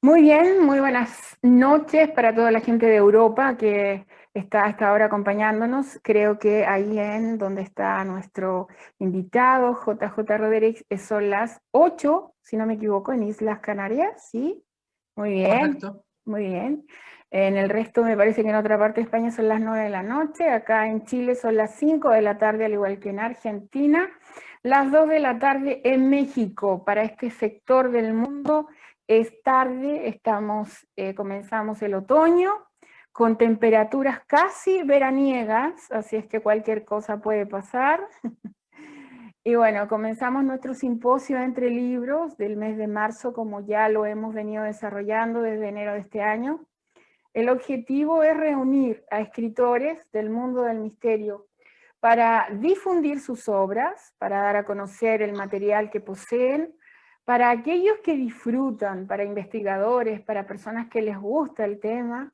Muy bien, muy buenas noches para toda la gente de Europa que está hasta ahora acompañándonos. Creo que ahí en donde está nuestro invitado, JJ Rodríguez, son las 8, si no me equivoco, en Islas Canarias, ¿sí? Muy bien, Correcto. muy bien. En el resto me parece que en otra parte de España son las 9 de la noche, acá en Chile son las 5 de la tarde, al igual que en Argentina, las 2 de la tarde en México. Para este sector del mundo es tarde, comenzamos el otoño con temperaturas casi veraniegas, así es que cualquier cosa puede pasar. Y bueno, comenzamos nuestro simposio entre libros del mes de marzo, como ya lo hemos venido desarrollando desde enero de este año. El objetivo es reunir a escritores del mundo del misterio para difundir sus obras, para dar a conocer el material que poseen, para aquellos que disfrutan, para investigadores, para personas que les gusta el tema,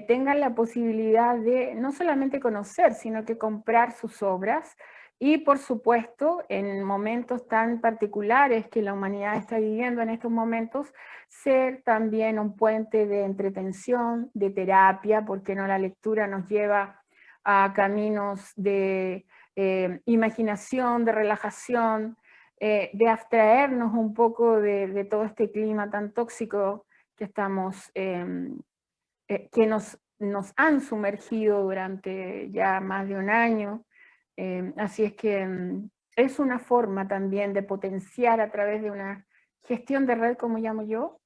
tengan la posibilidad de no solamente conocer, sino que comprar sus obras y, por supuesto, en momentos tan particulares que la humanidad está viviendo en estos momentos, ser también un puente de entretención, de terapia, porque no la lectura nos lleva a caminos de imaginación, de relajación, de abstraernos un poco de todo este clima tan tóxico que estamos que nos han sumergido durante ya más de un año. Así es que es una forma también de potenciar a través de una gestión de red, como llamo yo,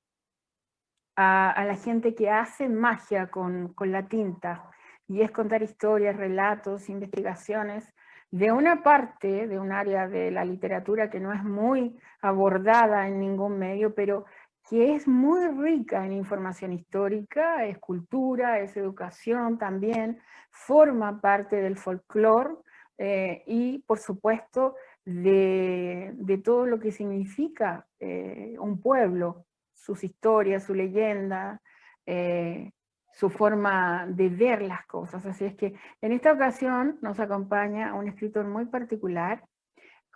a la gente que hace magia con la tinta, y es contar historias, relatos, investigaciones de una parte, de un área de la literatura que no es muy abordada en ningún medio, pero que es muy rica en información histórica, es cultura, es educación también, forma parte del folclore y por supuesto de todo lo que significa un pueblo, sus historias, su leyenda, su forma de ver las cosas. Así es que en esta ocasión nos acompaña un escritor muy particular,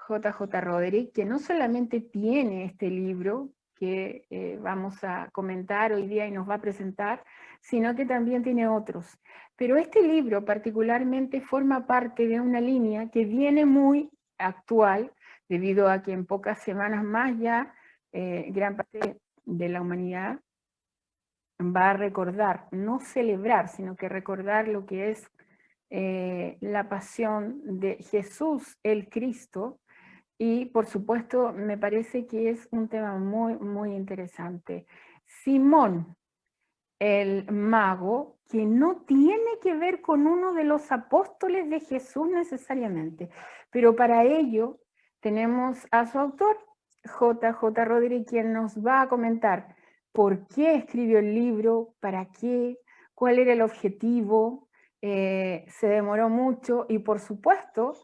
JJ Roderick, que no solamente tiene este libro que vamos a comentar hoy día y nos va a presentar, sino que también tiene otros. Pero este libro particularmente forma parte de una línea que viene muy actual, debido a que en pocas semanas más ya gran parte de la humanidad va a recordar, no celebrar, sino que recordar lo que es la pasión de Jesús el Cristo, y por supuesto me parece que es un tema muy, muy interesante. Simón, el mago, que no tiene que ver con uno de los apóstoles de Jesús necesariamente, pero para ello tenemos a su autor, JJ Rodríguez, quien nos va a comentar por qué escribió el libro, para qué, cuál era el objetivo, se demoró mucho y por supuesto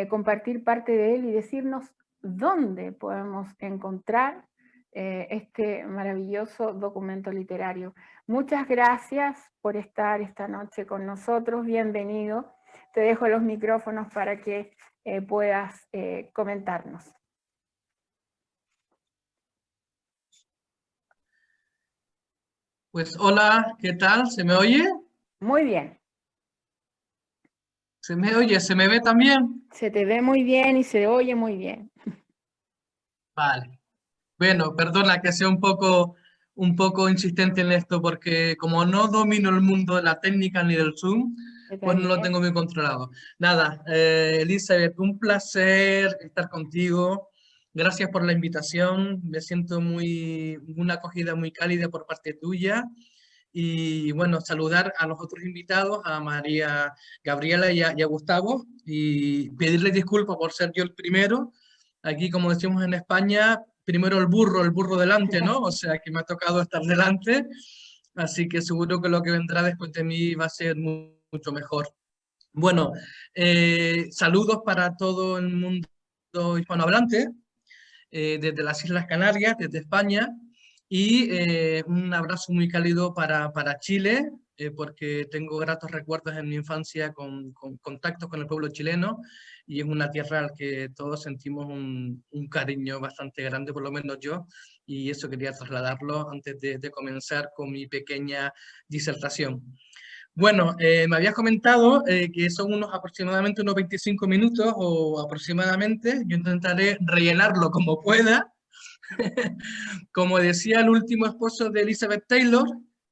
compartir parte de él y decirnos dónde podemos encontrar este maravilloso documento literario. Muchas gracias por estar esta noche con nosotros, bienvenido. Te dejo los micrófonos para que puedas comentarnos. Pues hola, ¿qué tal? ¿Se me oye? Muy bien, ¿Se me oye? ¿Se me ve también? se te ve muy bien y se oye muy bien. Vale. Bueno, perdona que sea un poco insistente en esto, porque como no domino el mundo de la técnica ni del Zoom, Está pues no lo bien. tengo muy controlado. Nada, Elizabeth, un placer estar contigo. Gracias por la invitación. Me siento una acogida muy cálida por parte tuya. Y bueno, saludar a los otros invitados, a María Gabriela y a Gustavo, y pedirles disculpas por ser yo el primero. Aquí, como decimos en España, primero el burro delante, ¿no? O sea, que me ha tocado estar delante, así que seguro que lo que vendrá después de mí va a ser mucho mejor. Bueno, saludos para todo el mundo hispanohablante, desde las Islas Canarias, desde España, y un abrazo muy cálido para Chile. porque tengo gratos recuerdos en mi infancia con contactos con el pueblo chileno, y es una tierra al que todos sentimos un cariño bastante grande, por lo menos yo, y eso quería trasladarlo antes de comenzar con mi pequeña disertación. Bueno, me habías comentado que son aproximadamente unos 25 minutos o aproximadamente. Yo intentaré rellenarlo como pueda. Como decía el último esposo de Elizabeth Taylor,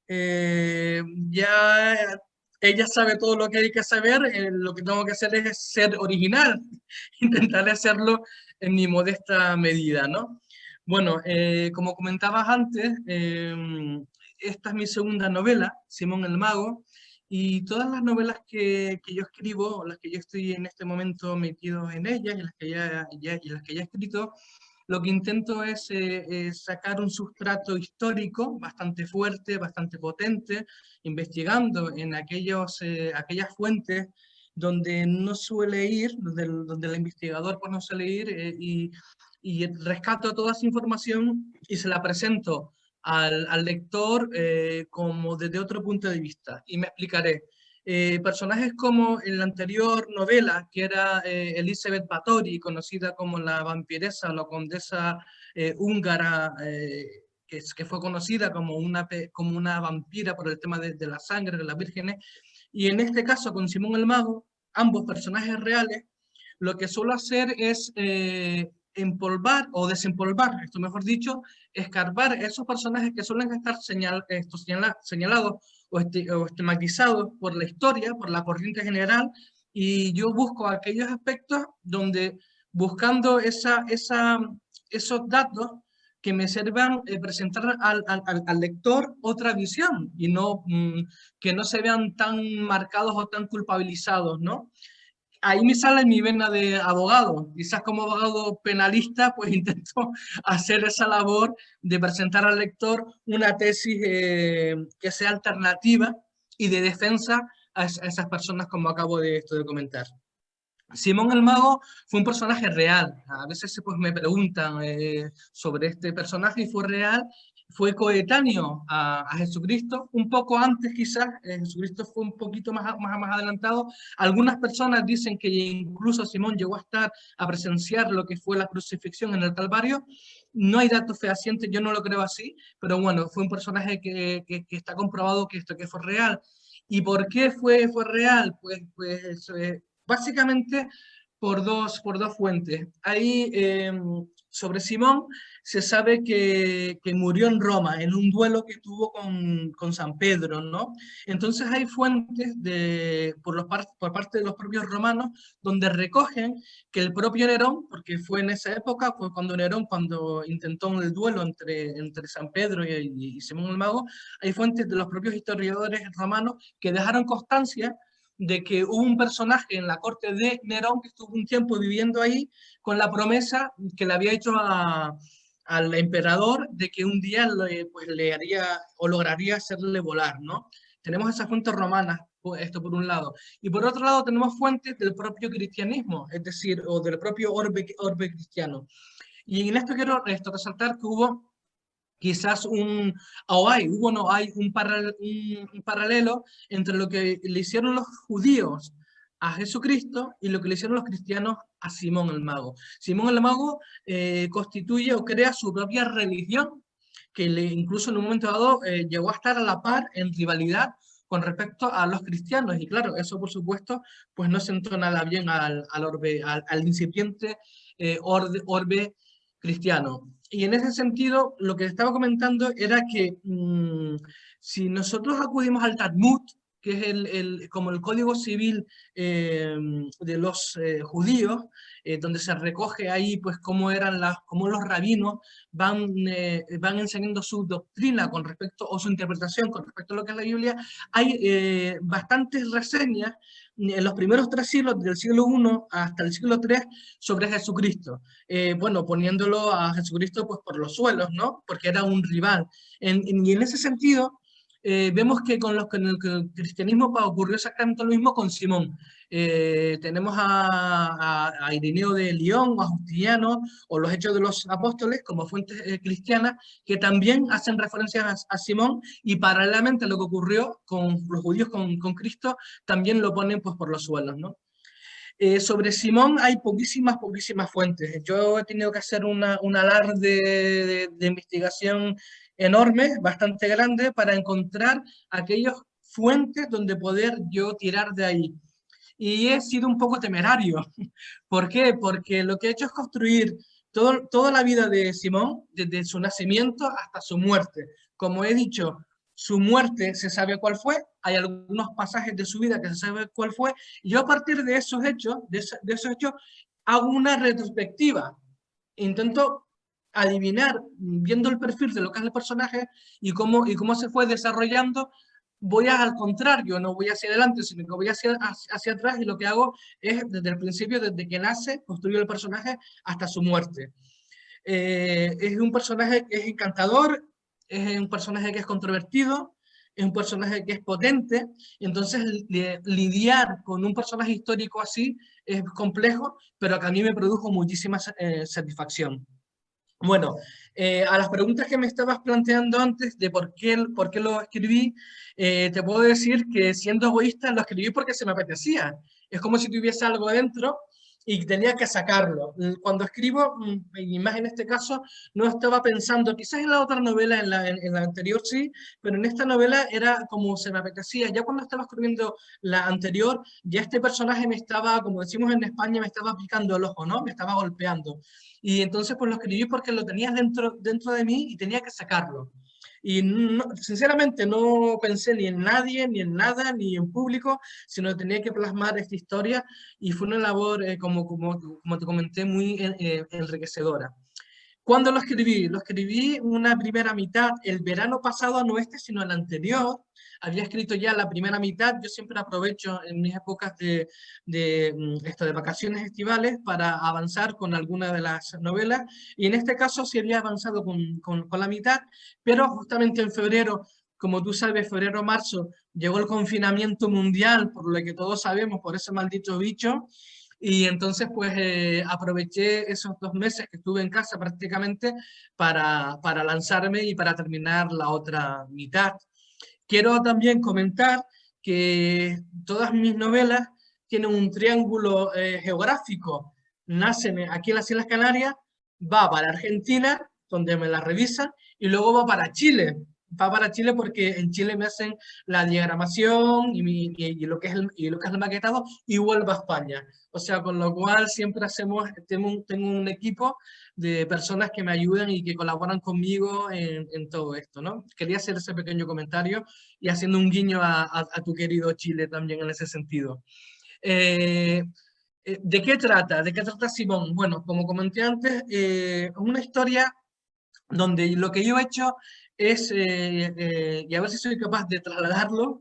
ya ella sabe todo lo que hay que saber, lo que tengo que hacer es ser original. Intentaré hacerlo en mi modesta medida, ¿no? Bueno, como comentabas antes, esta es mi segunda novela, Simón el Mago, y todas las novelas que yo escribo, o las que yo estoy en este momento metido en ellas, y las que y las que ya he escrito, lo que intento es sacar un sustrato histórico bastante fuerte, bastante potente, investigando en aquellas fuentes donde no suele ir, donde el investigador pues, no suele ir, y rescato toda esa información y se la presento al lector como desde otro punto de vista. Y me explicaré. Personajes como en la anterior novela, que era Elizabeth Báthory, conocida como la vampiresa o la condesa húngara, que fue conocida como como una vampira por el tema de la sangre de las vírgenes, y en este caso con Simón el Mago, ambos personajes reales, lo que suelo hacer es empolvar o desempolvar, esto mejor dicho, escarbar esos personajes que suelen estar señalados o estigmatizados por la historia, por la corriente general, y yo busco aquellos aspectos donde, buscando esos datos que me sirvan presentar al lector otra visión y no que no se vean tan marcados o tan culpabilizados, ¿no? Ahí me sale mi vena de abogado. Quizás como abogado penalista, pues intento hacer esa labor de presentar al lector una tesis que sea alternativa y de defensa a esas personas como acabo de comentar. Simón el Mago fue un personaje real. A veces pues, me preguntan sobre este personaje y fue real. Fue coetáneo a Jesucristo, un poco antes quizás, Jesucristo fue un poquito más adelantado. Algunas personas dicen que incluso Simón llegó a presenciar lo que fue la crucifixión en el Calvario. No hay datos fehacientes, yo no lo creo así, pero bueno, fue un personaje que está comprobado que fue real. ¿Y por qué fue real? Básicamente por dos fuentes. Ahí, sobre Simón, se sabe que murió en Roma, en un duelo que tuvo con San Pedro, ¿no? Entonces hay fuentes por parte de los propios romanos donde recogen que el propio Nerón, porque fue en esa época, fue cuando Nerón, cuando intentó el duelo entre San Pedro y Simón el Mago, hay fuentes de los propios historiadores romanos que dejaron constancia de que hubo un personaje en la corte de Nerón que estuvo un tiempo viviendo ahí con la promesa que le había hecho al emperador de que un día pues, le haría o lograría hacerle volar, ¿no? Tenemos esas fuentes romanas, esto por un lado. Y por otro lado tenemos fuentes del propio cristianismo, es decir, o del propio orbe cristiano. Y en esto quiero resaltar que hubo quizás no hay un paralelo entre lo que le hicieron los judíos a Jesucristo y lo que le hicieron los cristianos a Simón el Mago. Simón el Mago constituye o crea su propia religión, que incluso en un momento dado llegó a estar a la par en rivalidad con respecto a los cristianos. Y claro, eso por supuesto pues no sentó nada bien al incipiente orbe cristiano. Y en ese sentido, lo que estaba comentando era que si nosotros acudimos al Talmud, que es como el código civil de los judíos, donde se recoge ahí pues cómo los rabinos van enseñando su doctrina con respecto, o su interpretación con respecto a lo que es la Biblia, hay bastantes reseñas en los primeros 3 siglos, del siglo I hasta el siglo III, sobre Jesucristo. Bueno, poniéndolo a Jesucristo pues por los suelos, ¿no? Porque era un rival. Y en ese sentido, vemos que con el cristianismo ocurrió exactamente lo mismo con Simón. Tenemos a Ireneo de Lyon, o a Justiniano, o los Hechos de los Apóstoles, como fuentes cristianas, que también hacen referencia a Simón, y paralelamente a lo que ocurrió con los judíos con Cristo, también lo ponen pues, por los suelos, ¿no? Sobre Simón hay poquísimas fuentes. Yo he tenido que hacer un alarde de investigación enorme, bastante grande, para encontrar aquellas fuentes donde poder yo tirar de ahí. Y he sido un poco temerario. ¿Por qué? Porque lo que he hecho es construir toda la vida de Simón, desde su nacimiento hasta su muerte. Como he dicho, su muerte se sabe cuál fue, hay algunos pasajes de su vida que se sabe cuál fue, y yo a partir de esos hechos, de esos hechos, hago una retrospectiva. Intento adivinar, viendo el perfil de lo que es el personaje y cómo se fue desarrollando. Voy al contrario, no voy hacia adelante, sino que voy hacia atrás, y lo que hago es, desde el principio, desde que nace, construir el personaje hasta su muerte. Es un personaje que es encantador, es un personaje que es controvertido, es un personaje que es potente, y entonces lidiar con un personaje histórico así es complejo, pero que a mí me produjo muchísima satisfacción. Bueno, a las preguntas que me estabas planteando antes de por qué lo escribí, te puedo decir que, siendo egoísta, lo escribí porque se me apetecía. Es como si tuviese algo dentro y tenía que sacarlo. Cuando escribo, y más en este caso, no estaba pensando, quizás en la otra novela, en la anterior sí, pero en esta novela era como se me apetecía. Ya cuando estaba escribiendo la anterior, ya este personaje me estaba, como decimos en España, me estaba picando el ojo, ¿no? Me estaba golpeando. Y entonces pues lo escribí porque lo tenía dentro de mí y tenía que sacarlo. Y sinceramente no pensé ni en nadie, ni en nada, ni en público, sino que tenía que plasmar esta historia, y fue una labor, como te comenté, muy enriquecedora. ¿Cuándo lo escribí? Lo escribí una primera mitad, el verano pasado, no este, sino el anterior. Había escrito ya la primera mitad. Yo siempre aprovecho en mis épocas de vacaciones estivales para avanzar con alguna de las novelas, y en este caso sí había avanzado con la mitad, pero justamente en febrero, como tú sabes, febrero-marzo, llegó el confinamiento mundial, por lo que todos sabemos, por ese maldito bicho. Y entonces, pues, aproveché esos 2 meses que estuve en casa prácticamente para lanzarme y para terminar la otra mitad. Quiero también comentar que todas mis novelas tienen un triángulo geográfico. Nacen aquí en las Islas Canarias, va para Argentina, donde me la revisan, y luego va para Chile. Va para Chile porque en Chile me hacen la diagramación y lo que es el maquetado, y vuelvo a España. O sea, con lo cual siempre tengo un equipo de personas que me ayudan y que colaboran conmigo en todo esto, ¿no? Quería hacer ese pequeño comentario, y haciendo un guiño a tu querido Chile también en ese sentido. Eh, ¿De qué trata? ¿De qué trata Simón? Bueno, como comenté antes, es una historia donde lo que yo he hecho es, y a ver si soy capaz de trasladarlo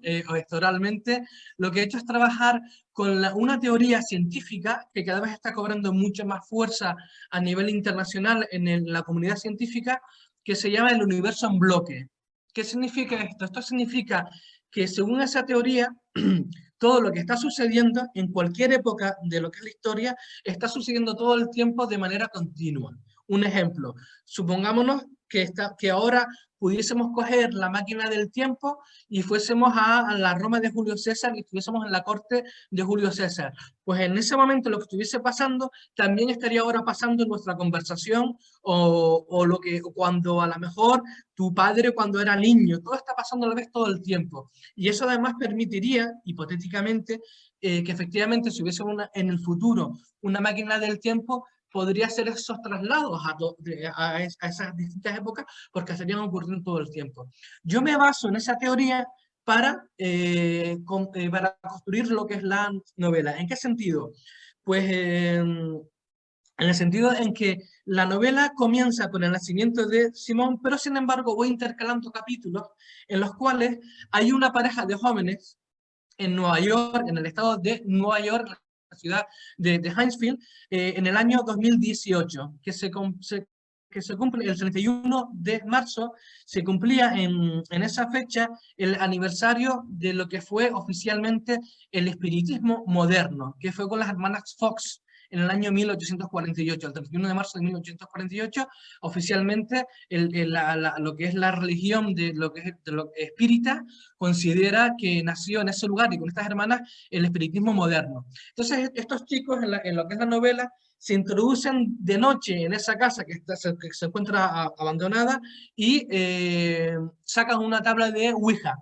oralmente, lo que he hecho es trabajar con una teoría científica que cada vez está cobrando mucha más fuerza a nivel internacional en la comunidad científica, que se llama el universo en bloque. ¿Qué significa esto? Esto significa que, según esa teoría, todo lo que está sucediendo en cualquier época de lo que es la historia está sucediendo todo el tiempo de manera continua. Un ejemplo, supongámonos que ahora pudiésemos coger la máquina del tiempo y fuésemos a la Roma de Julio César y estuviésemos en la corte de Julio César. Pues en ese momento lo que estuviese pasando también estaría ahora pasando en nuestra conversación, o lo que cuando a lo mejor tu padre cuando era niño, todo está pasando a la vez todo el tiempo. Y eso además permitiría, hipotéticamente, que efectivamente si hubiese en el futuro una máquina del tiempo, podría hacer esos traslados a esas distintas épocas, porque estarían ocurriendo todo el tiempo. Yo me baso en esa teoría para construir lo que es la novela. ¿En qué sentido? Pues en el sentido en que la novela comienza con el nacimiento de Simón, pero sin embargo voy intercalando capítulos en los cuales hay una pareja de jóvenes en Nueva York, en el estado de Nueva York, la ciudad de Hinesfield, en el año 2018, que que se cumple el 31 de marzo, se cumplía en esa fecha el aniversario de lo que fue oficialmente el espiritismo moderno, que fue con las hermanas Fox en el año 1848, el 31 de marzo de 1848, oficialmente lo que es la religión de lo que es de lo espírita considera que nació en ese lugar y con estas hermanas el espiritismo moderno. Entonces estos chicos en lo que es la novela se introducen de noche en esa casa que se encuentra abandonada y sacan una tabla de Ouija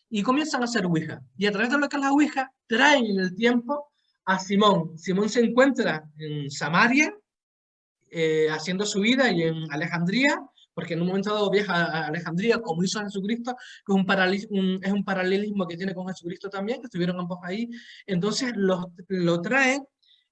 y comienzan a hacer Ouija. Y a través de lo que es la Ouija traen en el tiempo a Simón. Simón se encuentra en Samaria, haciendo su vida, y en Alejandría, porque en un momento dado viaja a Alejandría, como hizo Jesucristo, que es un paralelismo que tiene con Jesucristo también, que estuvieron ambos ahí. Entonces lo traen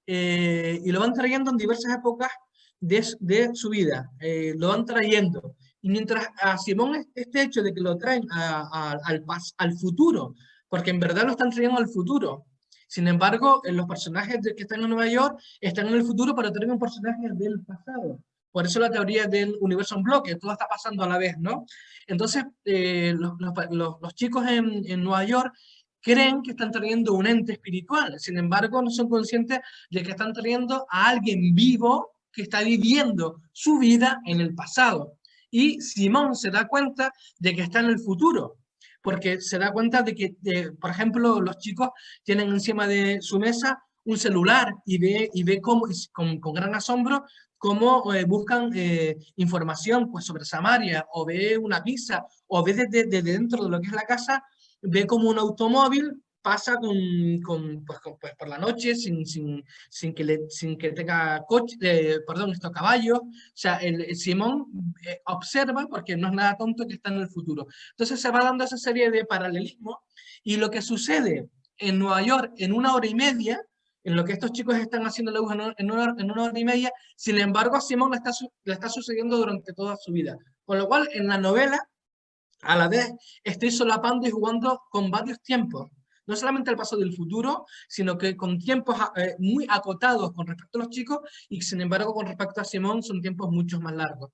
y lo van trayendo en diversas épocas de su vida. Lo van trayendo. Y mientras a Simón este hecho de que lo traen al futuro, porque en verdad lo están trayendo al futuro. Sin embargo, los personajes que están en Nueva York están en el futuro, pero traen un personaje del pasado. Por eso la teoría del universo en bloque, todo está pasando a la vez, ¿no? Entonces, los chicos en Nueva York creen que están trayendo un ente espiritual, sin embargo, no son conscientes de que están trayendo a alguien vivo que está viviendo su vida en el pasado. Y Simón se da cuenta de que está en el futuro, porque se da cuenta de que, por ejemplo, los chicos tienen encima de su mesa un celular y ve cómo, con gran asombro cómo buscan información pues, sobre Samaria, o ve una pizza, o ve desde dentro de lo que es la casa, ve como un automóvil pasa pues, por la noche sin que tenga coche, perdón, estos caballos. O sea, el Simón observa, porque no es nada tonto, que está en el futuro. Entonces se va dando esa serie de paralelismos, y lo que sucede en Nueva York en 1 hora y media, en lo que estos chicos están haciendo la aguja en 1 hora y media, sin embargo a Simón le está sucediendo durante toda su vida. Con lo cual, en la novela, a la vez, estoy solapando y jugando con varios tiempos. No solamente el pasado y el futuro, sino que con tiempos muy acotados con respecto a los chicos, y sin embargo con respecto a Simón son tiempos mucho más largos.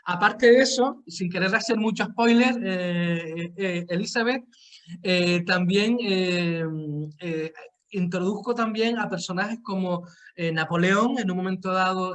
Aparte de eso, sin querer hacer mucho spoiler, Elizabeth, también introduzco también a personajes como Napoleón, en un momento dado,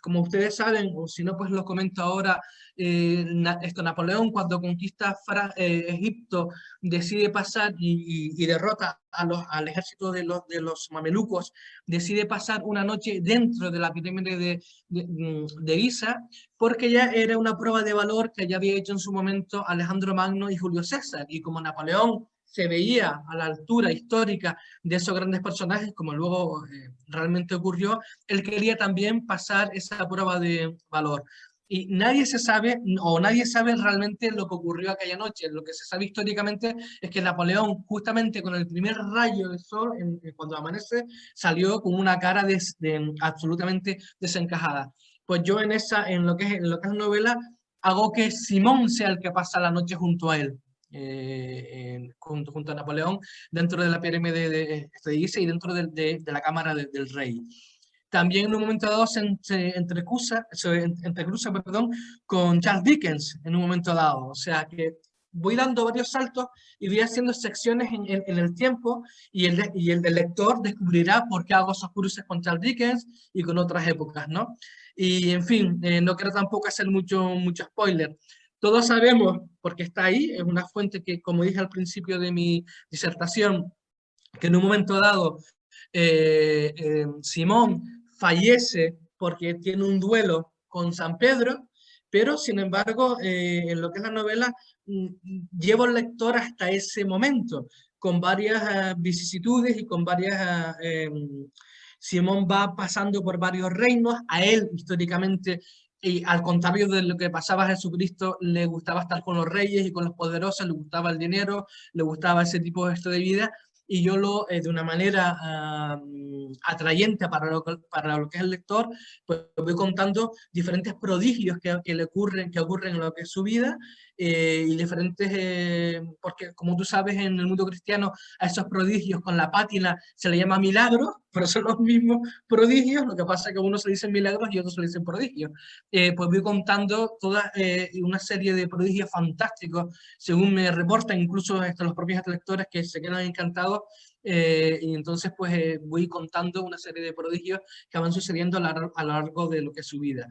como ustedes saben, o si no, pues lo comento ahora. Napoleón, cuando conquista Egipto, decide pasar y derrota al ejército de los mamelucos, decide pasar una noche dentro de la pirámide de Giza, porque ya era una prueba de valor que ya había hecho en su momento Alejandro Magno y Julio César, y como Napoleón se veía a la altura histórica de esos grandes personajes, como luego realmente ocurrió, él quería también pasar esa prueba de valor. Y nadie sabe realmente lo que ocurrió aquella noche. Lo que se sabe históricamente es que Napoleón, justamente con el primer rayo de sol, cuando amanece, salió con una cara absolutamente desencajada. Pues yo en lo que es la novela, hago que Simón sea el que pasa la noche junto a él. Junto a Napoleón, dentro de la pirámide de Giza y dentro de la cámara del rey. También en un momento dado se entrecruza, perdón, con Charles Dickens en un momento dado. O sea que voy dando varios saltos y voy haciendo secciones en el tiempo, y el del lector descubrirá por qué hago esos cruces con Charles Dickens y con otras épocas, ¿no? Y en fin, no quiero tampoco hacer mucho spoiler. Todos sabemos, porque está ahí, es una fuente que, como dije al principio de mi disertación, que en un momento dado Simón fallece porque tiene un duelo con San Pedro, pero sin embargo, en lo que es la novela, lleva al lector hasta ese momento, con varias vicisitudes y con varias... Simón va pasando por varios reinos, a él históricamente, y al contrario de lo que pasaba a Jesucristo, le gustaba estar con los reyes y con los poderosos, le gustaba el dinero, le gustaba ese tipo de estilo de vida, y yo de una manera atrayente para lo que es el lector, pues voy contando diferentes prodigios que ocurren en lo que es su vida, y diferentes, porque como tú sabes, en el mundo cristiano a esos prodigios con la pátina se le llama milagros, pero son los mismos prodigios, lo que pasa es que unos se dicen milagros y otros se le dicen prodigios. Pues voy contando toda una serie de prodigios fantásticos, según me reportan incluso los propios lectores que se quedan encantados, y entonces pues voy contando una serie de prodigios que van sucediendo a lo largo de lo que es su vida.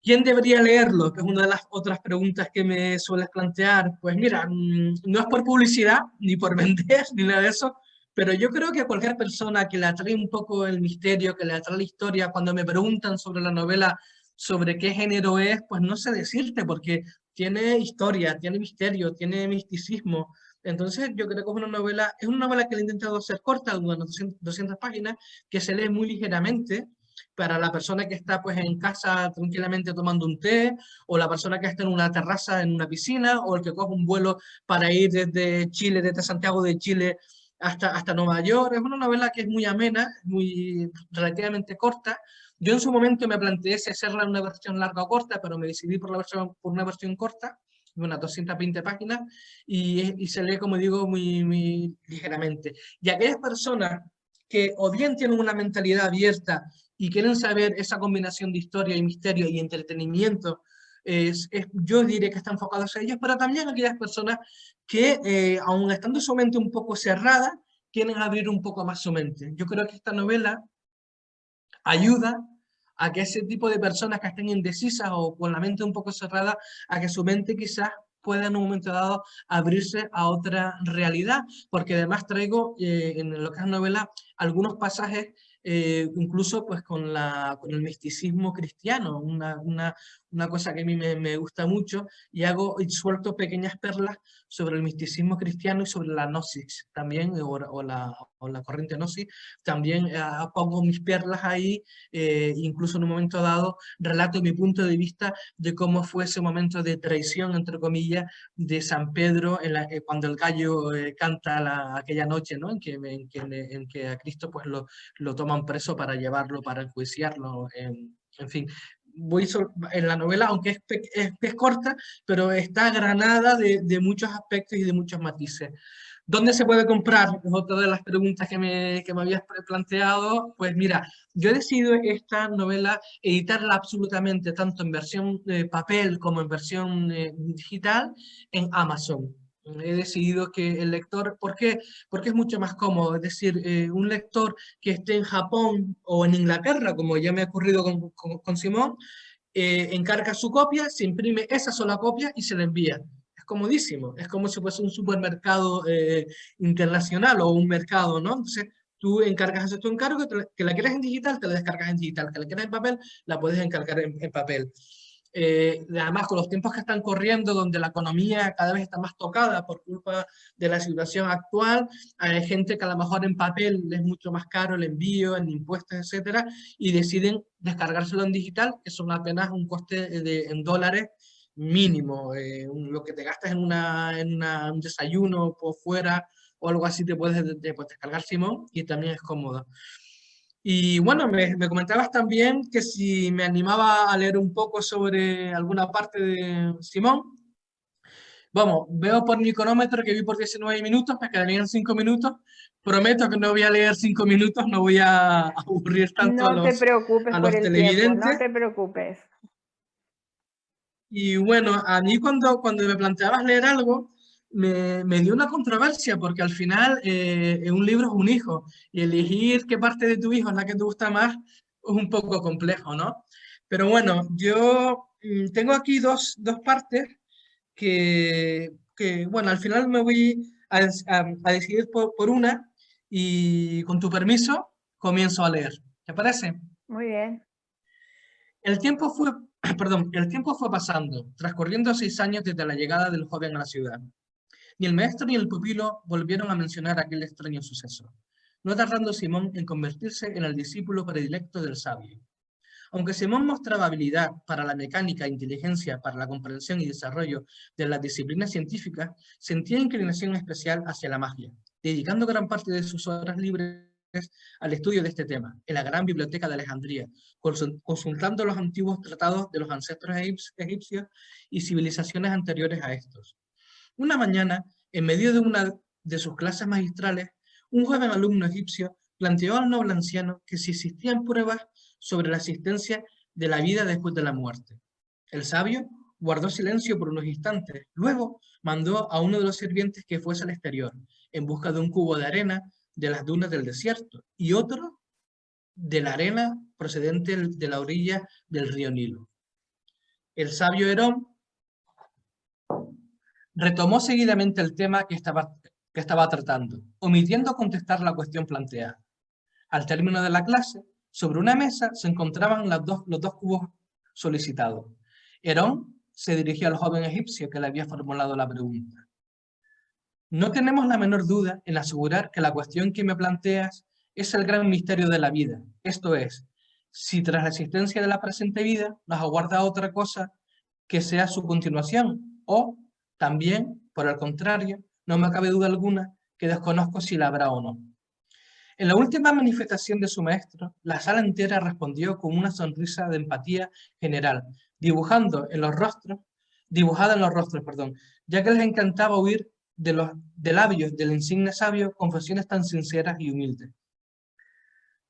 ¿Quién debería leerlo? Que es una de las otras preguntas que me sueles plantear. Pues mira, no es por publicidad, ni por vender, ni nada de eso, pero yo creo que cualquier persona que le atrae un poco el misterio, que le atrae la historia, cuando me preguntan sobre la novela, sobre qué género es, pues no sé decirte, porque tiene historia, tiene misterio, tiene misticismo. Entonces yo creo que es una novela que le he intentado hacer corta, unas 200 páginas, que se lee muy ligeramente, para la persona que está pues en casa tranquilamente tomando un té, o la persona que está en una terraza, en una piscina, o el que coge un vuelo para ir desde Chile, desde Santiago de Chile hasta Nueva York. Es una novela que es muy amena, muy relativamente corta. Yo en su momento me planteé si hacerla en una versión larga o corta, pero me decidí por una versión corta, unas 220 páginas, y se lee, como digo, muy ligeramente. Y aquellas personas que o bien tienen una mentalidad abierta y quieren saber esa combinación de historia y misterio y entretenimiento, yo diré que está enfocado a ellos, pero también aquellas personas que, aun estando su mente un poco cerrada, quieren abrir un poco más su mente. Yo creo que esta novela ayuda a que ese tipo de personas que estén indecisas o con la mente un poco cerrada, a que su mente quizás pueda en un momento dado abrirse a otra realidad, porque además traigo en lo que es novela algunos pasajes incluso pues con el misticismo cristiano, una cosa que a mí me gusta mucho, y suelto pequeñas perlas sobre el misticismo cristiano y sobre la gnosis también, o la corriente gnosis, también pongo mis perlas ahí, incluso en un momento dado relato mi punto de vista de cómo fue ese momento de traición, entre comillas, de San Pedro cuando el gallo canta aquella noche, ¿no? En que a Cristo pues lo toman preso para llevarlo, para enjuiciarlo, en fin. En la novela, aunque es corta, pero está granada de muchos aspectos y de muchos matices. ¿Dónde se puede comprar? Es otra de las preguntas que me habías planteado. Pues mira, yo he decidido esta novela editarla absolutamente tanto en versión papel como en versión digital en Amazon. He decidido que el lector, ¿por qué? Porque es mucho más cómodo. Es decir, un lector que esté en Japón o en Inglaterra, como ya me ha ocurrido con Simón, encarga su copia, se imprime esa sola copia y se la envía. Es comodísimo, es como si fuese un supermercado internacional o un mercado, ¿no? Entonces, tú encargas hacer tu encargo, que la quieres en digital, te la descargas en digital, que la quieres en papel, la puedes encargar en papel. Además, con los tiempos que están corriendo, donde la economía cada vez está más tocada por culpa de la situación actual, hay gente que a lo mejor en papel es mucho más caro el envío, en impuestos, etcétera, y deciden descargárselo en digital, que son apenas un coste en dólares mínimo. Lo que te gastas un desayuno por fuera o algo así te puedes descargar, Simón, y también es cómodo. Y bueno, me comentabas también que si me animaba a leer un poco sobre alguna parte de Simón. Vamos, veo por mi cronómetro que vi por 19 minutos, me quedarían 5 minutos. Prometo que no voy a leer 5 minutos, no voy a aburrir tanto No te preocupes a por los el tiempo, no televidentes. te preocupes. Y bueno, a mí cuando me planteabas leer algo, me dio una controversia, porque al final un libro es un hijo, y elegir qué parte de tu hijo es la que te gusta más es un poco complejo, ¿no? Pero bueno, yo tengo aquí dos partes bueno, al final me voy a decidir por una, y con tu permiso comienzo a leer. ¿Te parece? Muy bien. El tiempo fue, perdón, el tiempo fue pasando, transcurriendo 6 años desde la llegada del joven a la ciudad. Ni el maestro ni el pupilo volvieron a mencionar aquel extraño suceso, no tardando Simón en convertirse en el discípulo predilecto del sabio. Aunque Simón mostraba habilidad para la mecánica e inteligencia para la comprensión y desarrollo de las disciplinas científicas, sentía inclinación especial hacia la magia, dedicando gran parte de sus horas libres al estudio de este tema, en la gran biblioteca de Alejandría, consultando los antiguos tratados de los ancestros egipcios y civilizaciones anteriores a estos. Una mañana, en medio de una de sus clases magistrales, un joven alumno egipcio planteó al noble anciano que si existían pruebas sobre la existencia de la vida después de la muerte. El sabio guardó silencio por unos instantes, luego mandó a uno de los sirvientes que fuese al exterior, en busca de un cubo de arena de las dunas del desierto, y otro de la arena procedente de la orilla del río Nilo. El sabio Herón retomó seguidamente el tema que estaba tratando, omitiendo contestar la cuestión planteada. Al término de la clase, sobre una mesa se encontraban los dos cubos solicitados. Herón se dirigió al joven egipcio que le había formulado la pregunta. No tenemos la menor duda en asegurar que la cuestión que me planteas es el gran misterio de la vida, esto es, si tras la existencia de la presente vida nos aguarda otra cosa que sea su continuación, o también, por el contrario, no me cabe duda alguna que desconozco si la habrá o no. En la última manifestación de su maestro, la sala entera respondió con una sonrisa de empatía general, dibujada en los rostros, ya que les encantaba oír de labios del insigne sabio confesiones tan sinceras y humildes.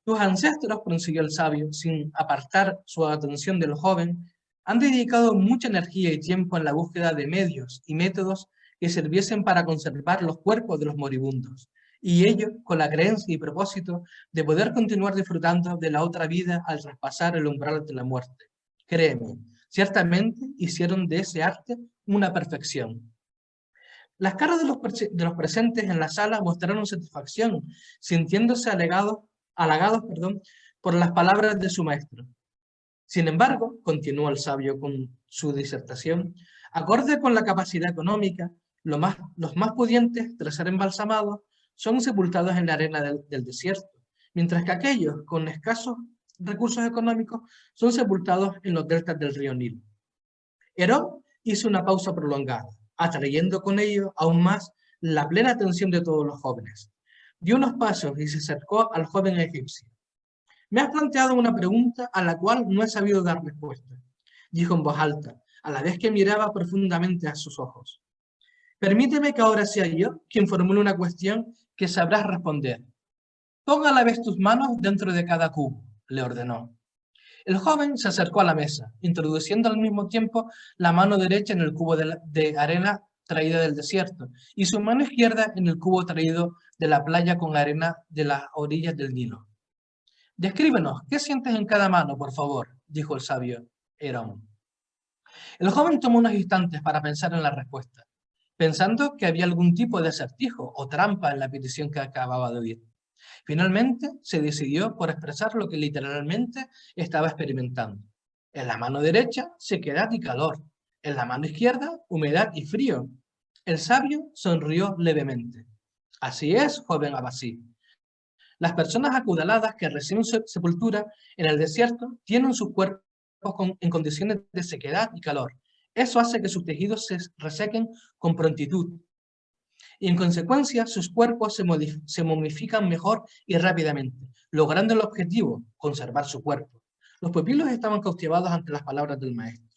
Tus ancestros, prosiguió el sabio, sin apartar su atención del joven, han dedicado mucha energía y tiempo en la búsqueda de medios y métodos que sirviesen para conservar los cuerpos de los moribundos, y ello con la creencia y propósito de poder continuar disfrutando de la otra vida al traspasar el umbral de la muerte. Créeme, ciertamente hicieron de ese arte una perfección. Las caras de los presentes en la sala mostraron satisfacción, sintiéndose halagados por las palabras de su maestro. Sin embargo, continuó el sabio con su disertación, acorde con la capacidad económica, los más pudientes, tras ser embalsamados, son sepultados en la arena del desierto, mientras que aquellos con escasos recursos económicos son sepultados en los deltas del río Nilo. Herón hizo una pausa prolongada, atrayendo con ello aún más la plena atención de todos los jóvenes. Dio unos pasos y se acercó al joven egipcio. Me has planteado una pregunta a la cual no he sabido dar respuesta, dijo en voz alta, a la vez que miraba profundamente a sus ojos. Permíteme que ahora sea yo quien formule una cuestión que sabrás responder. Ponga a la vez tus manos dentro de cada cubo, le ordenó. El joven se acercó a la mesa, introduciendo al mismo tiempo la mano derecha en el cubo de arena traída del desierto y su mano izquierda en el cubo traído de la playa con arena de las orillas del Nilo. Descríbenos, ¿qué sientes en cada mano, por favor?, dijo el sabio Herón. El joven tomó unos instantes para pensar en la respuesta, pensando que había algún tipo de acertijo o trampa en la petición que acababa de oír. Finalmente se decidió por expresar lo que literalmente estaba experimentando. En la mano derecha, sequedad y calor. En la mano izquierda, humedad y frío. El sabio sonrió levemente. Así es, joven Abasí. Las personas acaudaladas que reciben sepultura en el desierto tienen sus cuerpos en condiciones de sequedad y calor. Eso hace que sus tejidos se resequen con prontitud. Y en consecuencia sus cuerpos se momifican mejor y rápidamente, logrando el objetivo, conservar su cuerpo. Los pupilos estaban cautivados ante las palabras del maestro,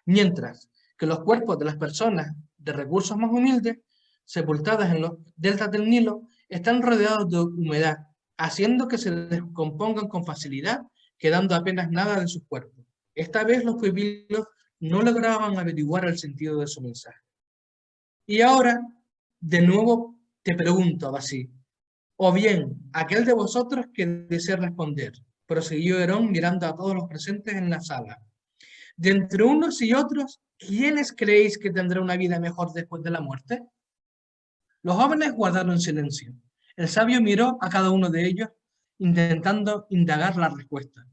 mientras que los cuerpos de las personas de recursos más humildes, sepultadas en los deltas del Nilo, están rodeados de humedad, haciendo que se descompongan con facilidad, quedando apenas nada de sus cuerpos. Esta vez los pupilos no lograban averiguar el sentido de su mensaje. Y ahora, de nuevo te pregunto, Abasí, o bien, aquel de vosotros que desee responder, prosiguió Herón mirando a todos los presentes en la sala. De entre unos y otros, ¿quiénes creéis que tendrá una vida mejor después de la muerte? Los jóvenes guardaron silencio. El sabio miró a cada uno de ellos, intentando indagar la respuesta.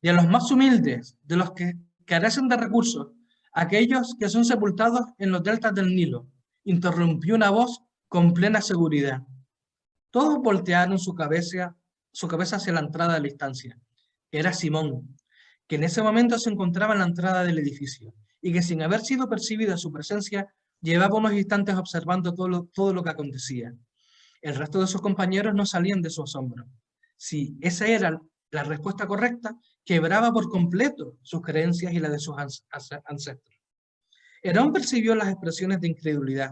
Y a los más humildes, de los que carecen de recursos, aquellos que son sepultados en los deltas del Nilo, interrumpió una voz con plena seguridad. Todos voltearon su cabeza hacia la entrada de la estancia. Era Simón, que en ese momento se encontraba en la entrada del edificio, y que sin haber sido percibida su presencia, llevaba unos instantes observando todo lo que acontecía. El resto de sus compañeros no salían de su asombro. Si esa era la respuesta correcta, quebraba por completo sus creencias y la de sus ancestros. Herón percibió las expresiones de incredulidad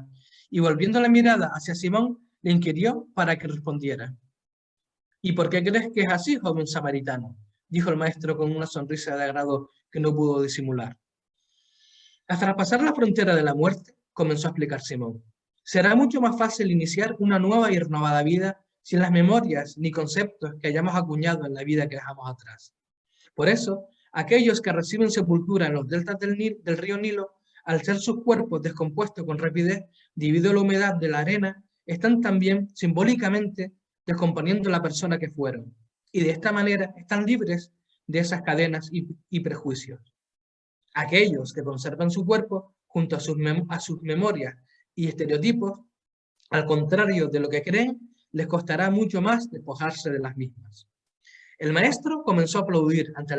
y volviendo la mirada hacia Simón, le inquirió para que respondiera. ¿Y por qué crees que es así, joven samaritano?, dijo el maestro con una sonrisa de agrado que no pudo disimular. Hasta traspasar la frontera de la muerte, comenzó a explicar Simón, será mucho más fácil iniciar una nueva y renovada vida sin las memorias ni conceptos que hayamos acuñado en la vida que dejamos atrás. Por eso, aquellos que reciben sepultura en los deltas del río Nilo, al ser sus cuerpos descompuestos con rapidez debido a la humedad de la arena, están también simbólicamente descomponiendo la persona que fueron, y de esta manera están libres de esas cadenas y prejuicios. Aquellos que conservan su cuerpo junto a sus memorias y estereotipos, al contrario de lo que creen, les costará mucho más despojarse de las mismas. El maestro comenzó a aplaudir ante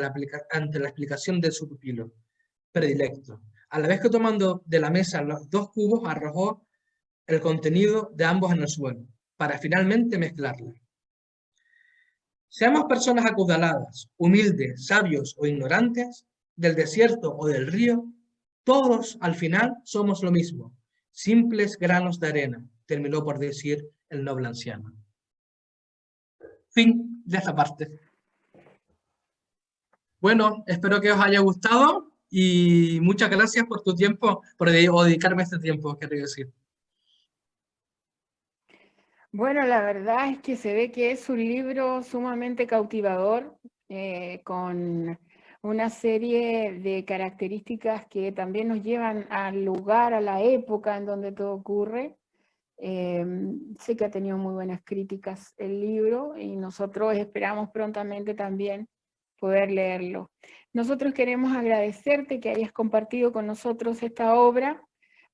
la explicación de su pupilo predilecto, a la vez que tomando de la mesa los 2 cubos arrojó el contenido de ambos en el suelo, para finalmente mezclarla. Seamos personas acaudaladas, humildes, sabios o ignorantes, del desierto o del río, todos al final somos lo mismo, simples granos de arena, terminó por decir el noble anciano. Fin de esta parte. Bueno, espero que os haya gustado y muchas gracias por tu tiempo, por dedicarme este tiempo, quería decir. Bueno, la verdad es que se ve que es un libro sumamente cautivador, con una serie de características que también nos llevan al lugar, a la época en donde todo ocurre. Sé que ha tenido muy buenas críticas el libro y nosotros esperamos prontamente también poder leerlo. Nosotros queremos agradecerte que hayas compartido con nosotros esta obra,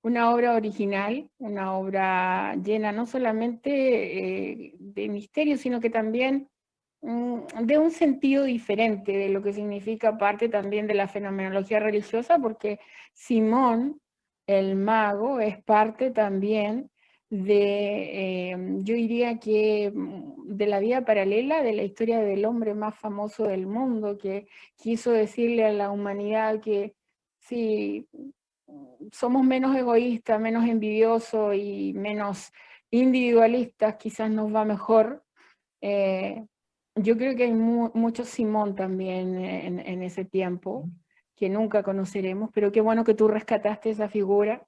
una obra original, una obra llena no solamente de misterio, sino que también de un sentido diferente de lo que significa parte también de la fenomenología religiosa, porque Simón, el mago, es parte también de, yo diría que de la vida paralela, de la historia del hombre más famoso del mundo, que quiso decirle a la humanidad que si somos menos egoístas, menos envidiosos y menos individualistas, quizás nos va mejor. Yo creo que hay mucho Simón también en ese tiempo, que nunca conoceremos, pero qué bueno que tú rescataste esa figura,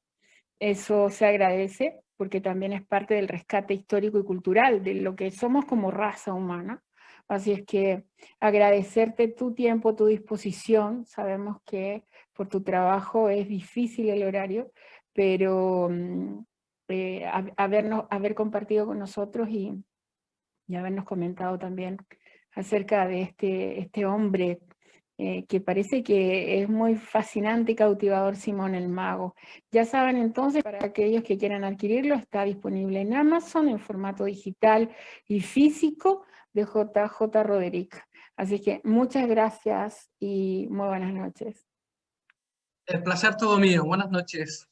eso se agradece, porque también es parte del rescate histórico y cultural, de lo que somos como raza humana. Así es que agradecerte tu tiempo, tu disposición, sabemos que por tu trabajo es difícil el horario, pero haber compartido con nosotros y habernos comentado también acerca de este hombre que parece que es muy fascinante y cautivador, Simón el Mago. Ya saben entonces, para aquellos que quieran adquirirlo, está disponible en Amazon en formato digital y físico de JJ Roderick. Así que muchas gracias y muy buenas noches. El placer todo mío. Buenas noches.